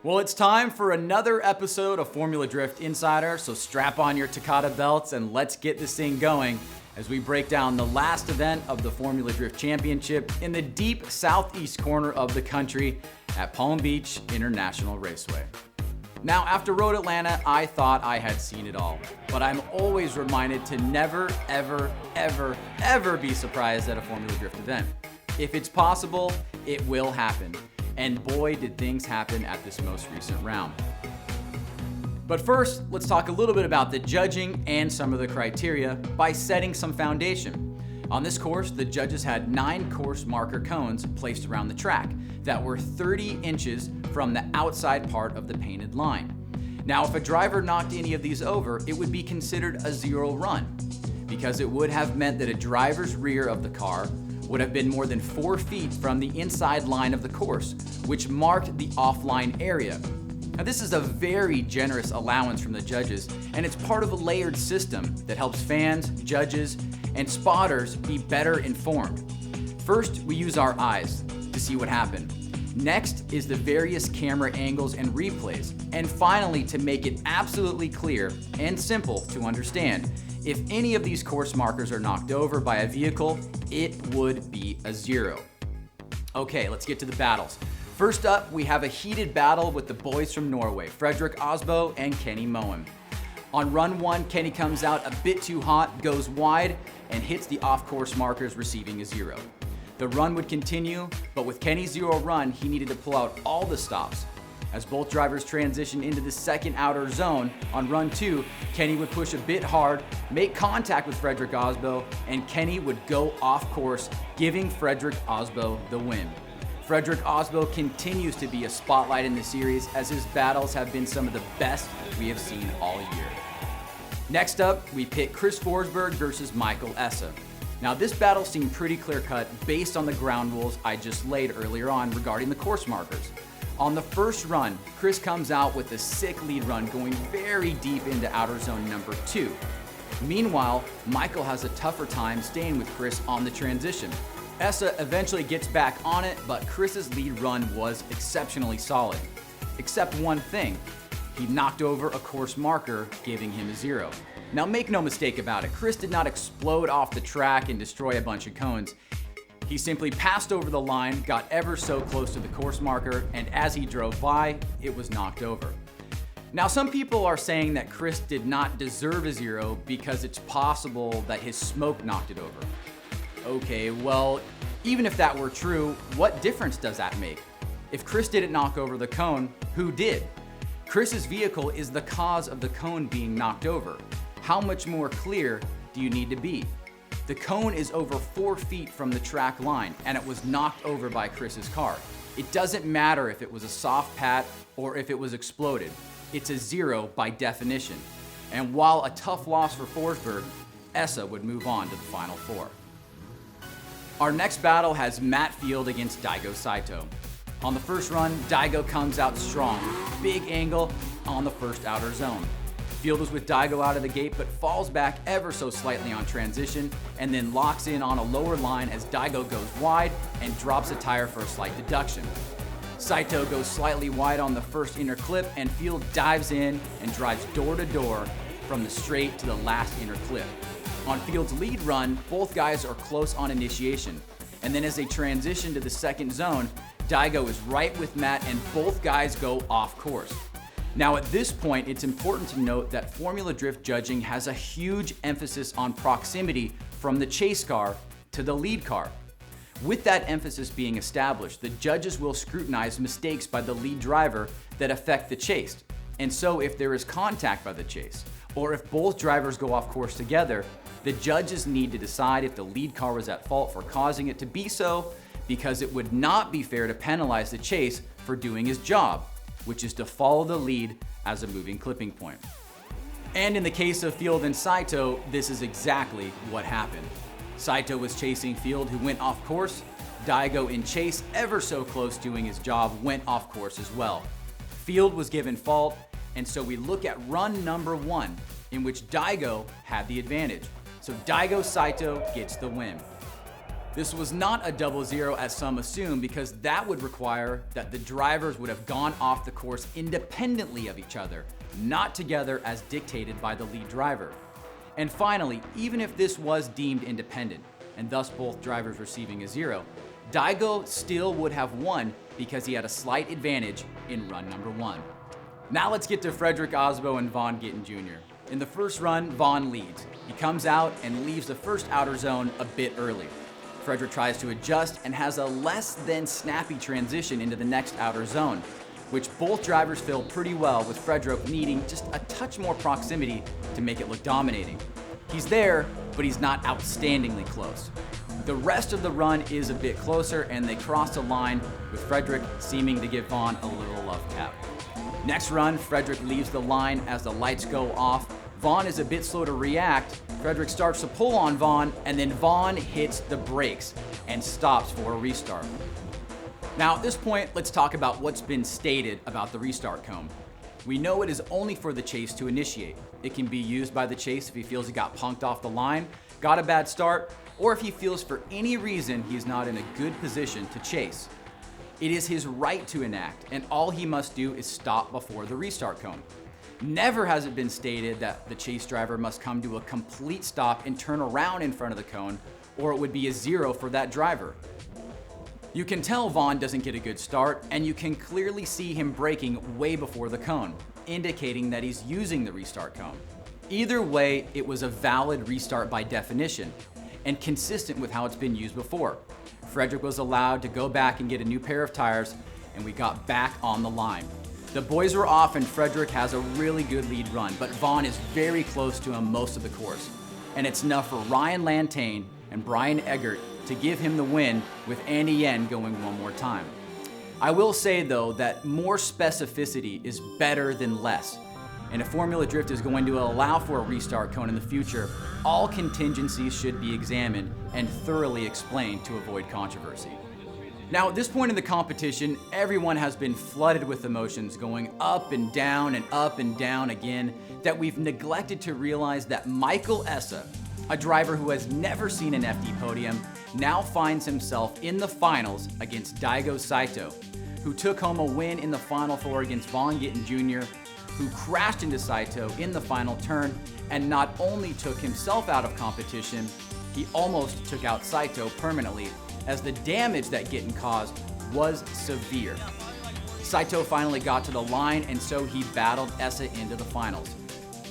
Well, it's time for another episode of Formula Drift Insider, so strap on your Takata belts and let's get this thing going as we break down the last event of the Formula Drift Championship in the deep southeast corner of the country at Palm Beach International Raceway. Now, after Road Atlanta, I thought I had seen it all, but I'm always reminded to never, ever be surprised at a Formula Drift event. If it's possible, it will happen. And boy, did things happen at this most recent round. But first, let's talk a little bit about the judging and some of the criteria by setting some foundation. On this course, the judges had 9 course marker cones placed around the track that were 30 inches from the outside part of the painted line. Now, if a driver knocked any of these over, it would be considered a zero run, because it would have meant that a driver's rear of the car would have been more than 4 feet from the inside line of the course, which marked the offline area. Now, this is a very generous allowance from the judges, and it's part of a layered system that helps fans, judges, and spotters be better informed. First, we use our eyes to see what happened. Next is the various camera angles and replays. And finally, to make it absolutely clear and simple to understand, if any of these course markers are knocked over by a vehicle, it would be a zero. Okay, let's get to the battles. First up, we have a heated battle with the boys from Norway, Fredrik Aasbo and Kenny Moen. On run 1, Kenny comes out a bit too hot, goes wide, and hits the off-course markers, receiving a zero. The run would continue, but with Kenny's zero run, he needed to pull out all the stops. As both drivers transitioned into the second outer zone, on run 2, Kenny would push a bit hard, make contact with Fredrik Aasbo, and Kenny would go off course, giving Fredrik Aasbo the win. Fredrik Aasbo continues to be a spotlight in the series, as his battles have been some of the best we have seen all year. Next up, we pit Chris Forsberg versus Michael Essa. Now, this battle seemed pretty clear-cut based on the ground rules I just laid earlier on regarding the course markers. On the first run, Chris comes out with a sick lead run going very deep into outer zone number 2. Meanwhile, Michael has a tougher time staying with Chris on the transition. Essa eventually gets back on it, but Chris's lead run was exceptionally solid. Except one thing, he knocked over a course marker, giving him a zero. Now, make no mistake about it, Chris did not explode off the track and destroy a bunch of cones. He simply passed over the line, got ever so close to the course marker, and as he drove by, it was knocked over. Now, some people are saying that Chris did not deserve a zero because it's possible that his smoke knocked it over. Okay, well, even if that were true, what difference does that make? If Chris didn't knock over the cone, who did? Chris's vehicle is the cause of the cone being knocked over. How much more clear do you need to be? The cone is over 4 feet from the track line, and it was knocked over by Chris's car. It doesn't matter if it was a soft pat or if it was exploded. It's a zero by definition. And while a tough loss for Forsberg, Essa would move on to the Final Four. Our next battle has Matt Field against Daigo Saito. On the first run, Daigo comes out strong, big angle on the first outer zone. Field was with Daigo out of the gate, but falls back ever so slightly on transition, and then locks in on a lower line as Daigo goes wide and drops a tire for a slight deduction. Saito goes slightly wide on the first inner clip, and Field dives in and drives door to door from the straight to the last inner clip. On Field's lead run, both guys are close on initiation, and then as they transition to the second zone, Daigo is right with Matt and both guys go off course. Now, at this point, it's important to note that Formula Drift judging has a huge emphasis on proximity from the chase car to the lead car. With that emphasis being established, the judges will scrutinize mistakes by the lead driver that affect the chase. And so if there is contact by the chase, or if both drivers go off course together, the judges need to decide if the lead car was at fault for causing it to be so, because it would not be fair to penalize the chase for doing his job, which is to follow the lead as a moving clipping point. And in the case of Field and Saito, this is exactly what happened. Saito was chasing Field, who went off course. Daigo, in chase ever so close doing his job, went off course as well. Field was given fault, and so we look at run number 1, in which Daigo had the advantage. So Daigo Saito gets the win. This was not a double zero as some assume, because that would require that the drivers would have gone off the course independently of each other, not together as dictated by the lead driver. And finally, even if this was deemed independent, and thus both drivers receiving a zero, Daigo still would have won because he had a slight advantage in run number 1. Now let's get to Frederick Osbo and Vaughn+gittin Jr. In the first run, Vaughn leads. He comes out and leaves the first outer zone a bit early. Frederick tries to adjust and has a less than snappy transition into the next outer zone, which both drivers fill pretty well, with Frederick needing just a touch more proximity to make it look dominating. He's there, but he's not outstandingly close. The rest of the run is a bit closer, and they cross the line, with Frederick seeming to give Vaughn a little love tap. Next run, Frederick leaves the line as the lights go off. Vaughn is a bit slow to react. Frederick starts to pull on Vaughn, and then Vaughn hits the brakes and stops for a restart. Now at this point, let's talk about what's been stated about the restart cone. We know it is only for the chase to initiate. It can be used by the chase if he feels he got punked off the line, got a bad start, or if he feels for any reason he's not in a good position to chase. It is his right to enact, and all he must do is stop before the restart cone. Never has it been stated that the chase driver must come to a complete stop and turn around in front of the cone, or it would be a zero for that driver. You can tell Vaughn doesn't get a good start, and you can clearly see him braking way before the cone, indicating that he's using the restart cone. Either way, it was a valid restart by definition, and consistent with how it's been used before. Frederick was allowed to go back and get a new pair of tires, and we got back on the line. The boys were off, and Frederick has a really good lead run, but Vaughn is very close to him most of the course. And it's enough for Ryan Lantane and Brian Eggert to give him the win, with Andy Yen going one more time. I will say though that more specificity is better than less. And if Formula Drift is going to allow for a restart cone in the future, all contingencies should be examined and thoroughly explained to avoid controversy. Now at this point in the competition, everyone has been flooded with emotions going up and down again, that we've neglected to realize that Michael Essa, a driver who has never seen an FD podium, now finds himself in the finals against Daigo Saito, who took home a win in the Final Four against Vaughn+gittin Jr., who crashed into Saito in the final turn and not only took himself out of competition, he almost took out Saito permanently, as the damage that Gittin caused was severe. Saito finally got to the line, and so he battled Essa into the finals.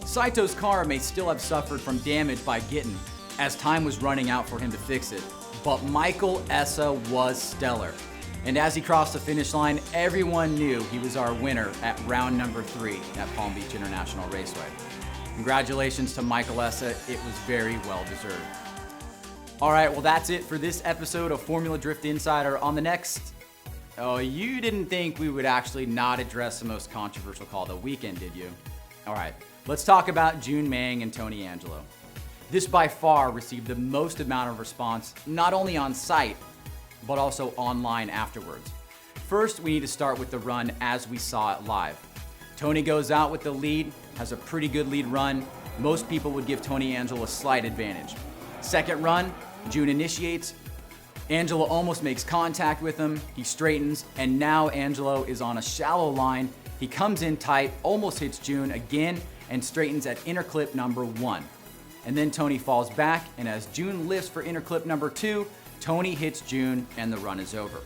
Saito's car may still have suffered from damage by Gittin, as time was running out for him to fix it, but Michael Essa was stellar. And as he crossed the finish line, everyone knew he was our winner at round number 3 at Palm Beach International Raceway. Congratulations to Michael Essa, it was very well deserved. All right, well that's it for this episode of Formula Drift Insider. On the next, oh, you didn't think we would actually not address the most controversial call of the weekend, did you? All right, let's talk about June Mang and Tony Angelo. This by far received the most amount of response, not only on site, but also online afterwards. First, we need to start with the run as we saw it live. Tony goes out with the lead, has a pretty good lead run. Most people would give Tony Angelo a slight advantage. Second run, June initiates. Angelo almost makes contact with him. He straightens, and now Angelo is on a shallow line. He comes in tight, almost hits June again, and straightens at inner clip number 1. And then Tony falls back, and as June lifts for inner clip number 2, Tony hits June, and the run is over.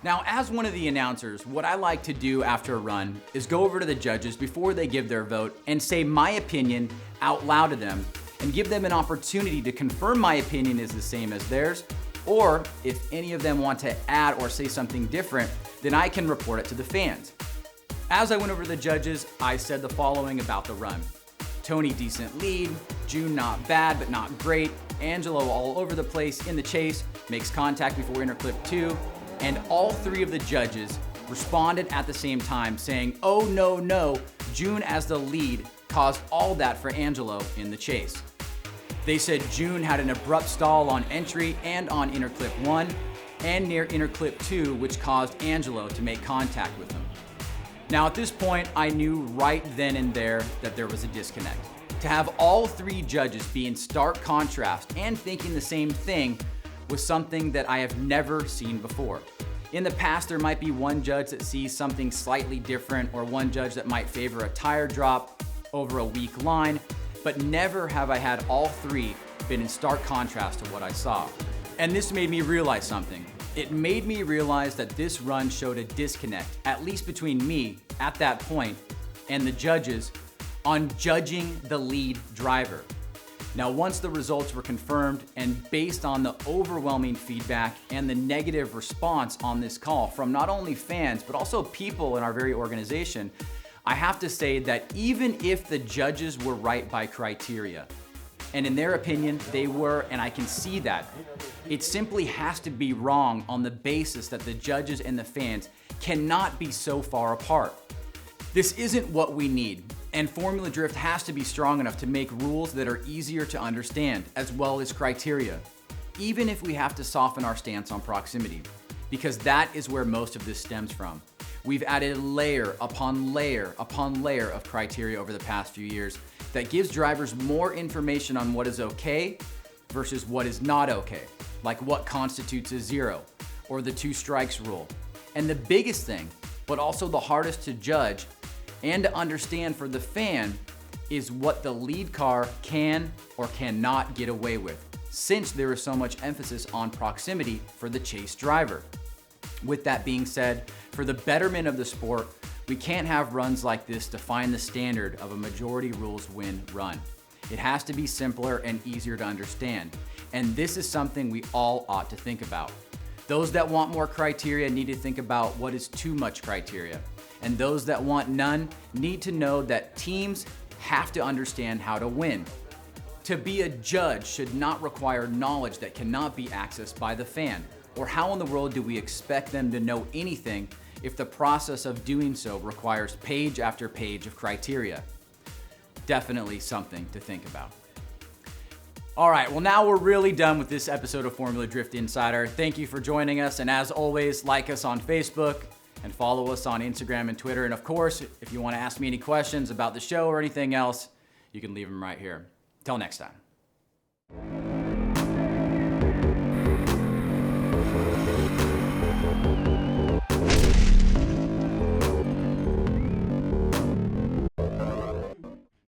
Now, as one of the announcers, what I like to do after a run is go over to the judges before they give their vote and say my opinion out loud to them, and give them an opportunity to confirm my opinion is the same as theirs, or if any of them want to add or say something different, then I can report it to the fans. As I went over to the judges, I said the following about the run. Tony decent lead, June not bad but not great, Angelo all over the place in the chase, makes contact before inner clip 2, and all 3 of the judges responded at the same time saying, oh no, June as the lead caused all that for Angelo in the chase. They said June had an abrupt stall on entry and on inner clip 1 and near inner clip 2, which caused Angelo to make contact with him. Now at this point, I knew right then and there that there was a disconnect. To have all 3 judges be in stark contrast and thinking the same thing was something that I have never seen before. In the past, there might be one judge that sees something slightly different, or one judge that might favor a tire drop over a weak line, but never have I had all three been in stark contrast to what I saw. And this made me realize something. It made me realize that this run showed a disconnect, at least between me at that point and the judges, on judging the lead driver. Now, once the results were confirmed and based on the overwhelming feedback and the negative response on this call from not only fans, but also people in our very organization, I have to say that even if the judges were right by criteria, and in their opinion, they were, and I can see that, it simply has to be wrong on the basis that the judges and the fans cannot be so far apart. This isn't what we need, and Formula Drift has to be strong enough to make rules that are easier to understand, as well as criteria, even if we have to soften our stance on proximity, because that is where most of this stems from. We've added layer upon layer upon layer of criteria over the past few years that gives drivers more information on what is okay versus what is not okay, like what constitutes a zero or the 2 strikes rule. And the biggest thing, but also the hardest to judge and to understand for the fan, is what the lead car can or cannot get away with, since there is so much emphasis on proximity for the chase driver. With that being said, for the betterment of the sport, we can't have runs like this define the standard of a majority rules win run. It has to be simpler and easier to understand, and this is something we all ought to think about. Those that want more criteria need to think about what is too much criteria, and those that want none need to know that teams have to understand how to win. To be a judge should not require knowledge that cannot be accessed by the fan, or how in the world do we expect them to know anything if the process of doing so requires page after page of criteria? Definitely something to think about. All right, well, now we're really done with this episode of Formula Drift Insider. Thank you for joining us, and as always, like us on Facebook and follow us on Instagram and Twitter. And of course, if you want to ask me any questions about the show or anything else, you can leave them right here. Till next time.